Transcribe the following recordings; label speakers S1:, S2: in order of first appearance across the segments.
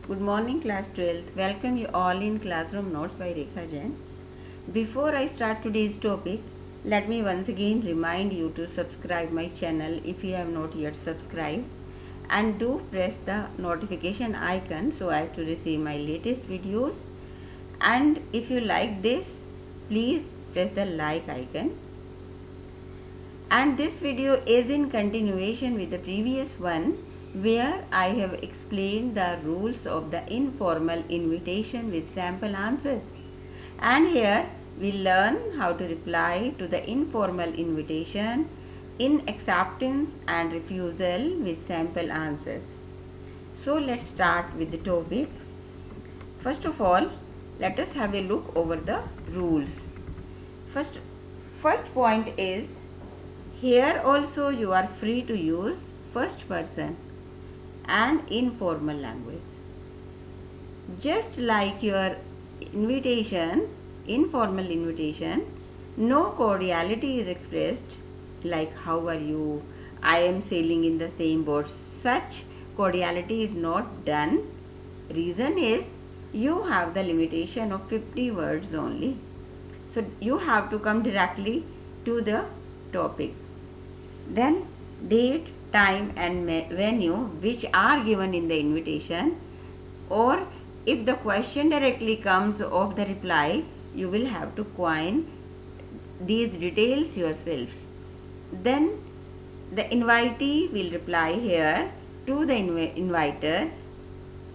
S1: Good morning class 12th. Welcome you all in Classroom Notes by Rekha Jain. Before I start today's topic, let me once again remind you to subscribe my channel if you have not yet subscribed, and do press the notification icon so as to receive my latest videos. And if you like this, please press the like icon. And this video is in continuation with the previous one, where I have explained the rules of the informal invitation with sample answers. And here we learn how to reply to the informal invitation in acceptance and refusal with sample answers. So let's start with the topic. First of all, let us have a look over the rules. First point is, here also you are free to use first person and informal language. Just like your invitation, informal invitation, no cordiality is expressed like how are you, I am sailing in the same boat. Such cordiality is not done. Reason is you have the limitation of 50 words only. So you have to come directly to the topic. Then date, time and venue which are given in the invitation, or if the question directly comes of the reply, you will have to coin these details yourself. Then the invitee will reply here to the inviter,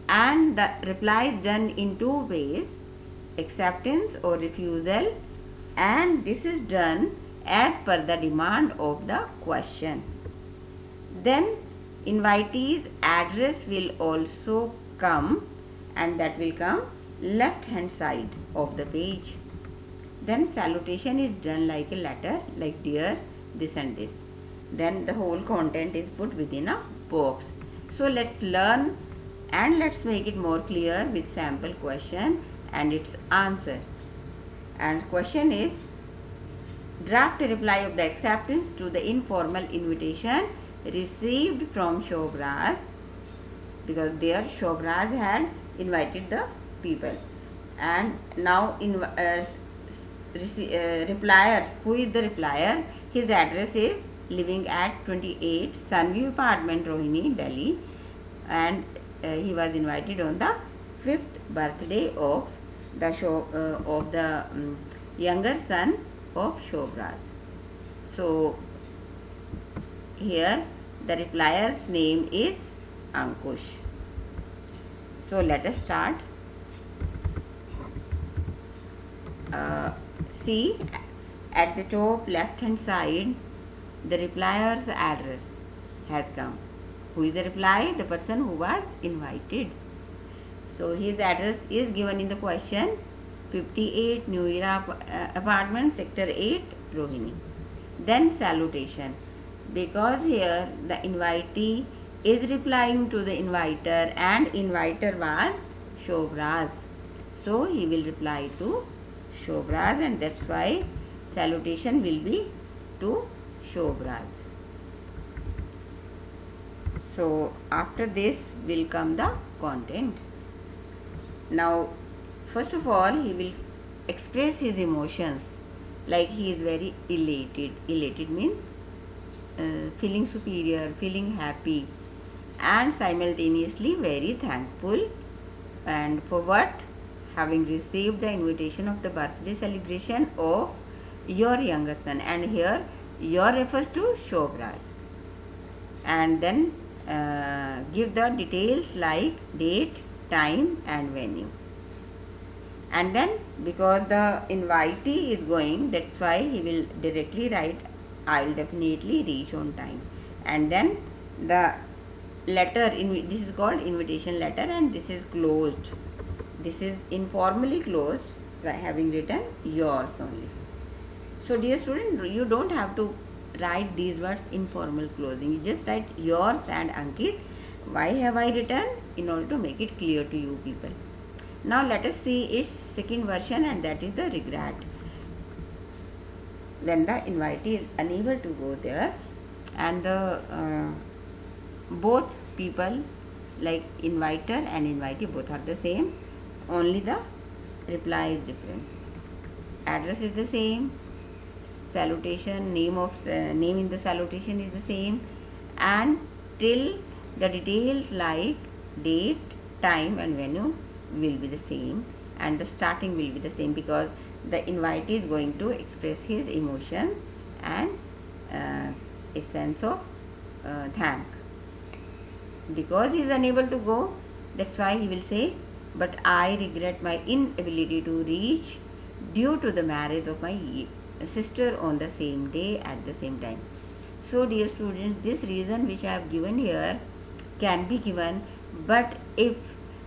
S1: and the reply is done in two ways, acceptance or refusal, and this is done as per the demand of the question. Then invitee's address will also come, and that will come left hand side of the page. Then salutation is done like a letter, like dear this and this. Then the whole content is put within a box. So let's learn and let's make it more clear with sample question and its answer. And question is, draft a reply of the acceptance to the informal invitation received from Shobraz, because there Shobraz had invited the people, and now replier, who is the replier, his address is living at 28 Sunview Apartment, Rohini, Delhi, and he was invited on the 5th birthday of the younger son of Shobraz. So here the replier's name is Ankush. So let us start. See, at the top left hand side, the replier's address has come. Who is the reply? The person who was invited. So his address is given in the question, 58 New Era Apartment, Sector 8, Rohini. Then salutation, because here the invitee is replying to the inviter, and inviter was Shobraz. So he will reply to Shobraz, and that's why salutation will be to Shobraz. So after this will come the content. Now first of all, he will express his emotions, like he is very elated. Elated means feeling superior, feeling happy, and simultaneously very thankful. And for what? Having received the invitation of the birthday celebration of your younger son, and here your refers to Shobraz. And then give the details like date, time and venue. And then because the invitee is going, that's why he will directly write, I will definitely reach on time. And then the letter, this is called invitation letter, and this is closed. This is informally closed by having written yours only. So dear student, you don't have to write these words informal closing. You just write yours and Ankit. Why have I written? In order to make it clear to you people. Now let us see its second version, and that is the regret. When the invitee is unable to go there, and both people like inviter and invitee both are the same, only the reply is different. Address is the same, salutation, name in the salutation is the same, and till the details like date, time and venue will be the same, and the starting will be the same, because the invitee is going to express his emotion and a sense of thank. Because he is unable to go, that's why he will say, but I regret my inability to reach due to the marriage of my sister on the same day at the same time. So dear students, this reason which I have given here can be given, but if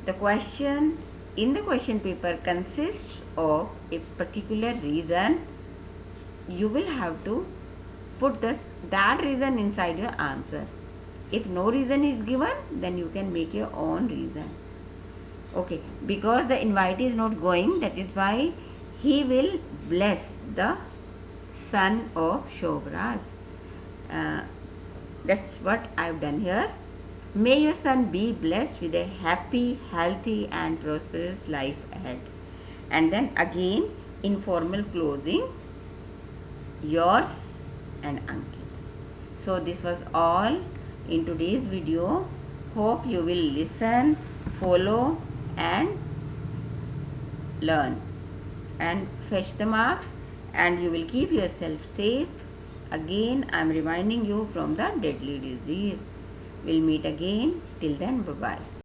S1: the question in the question paper consists of a particular reason, you will have to put that reason inside your answer. If no reason is given, then you can make your own reason. Okay, because the invitee is not going, that is why he will bless the son of Shobraj. That's what I've done here. May your son be blessed with a happy, healthy and prosperous life ahead. And then again, informal closing, yours and Ankit. So this was all in today's video. Hope you will listen, follow and learn and fetch the marks, and you will keep yourself safe. Again, I am reminding you from the deadly disease. We'll meet again. Till then, bye-bye.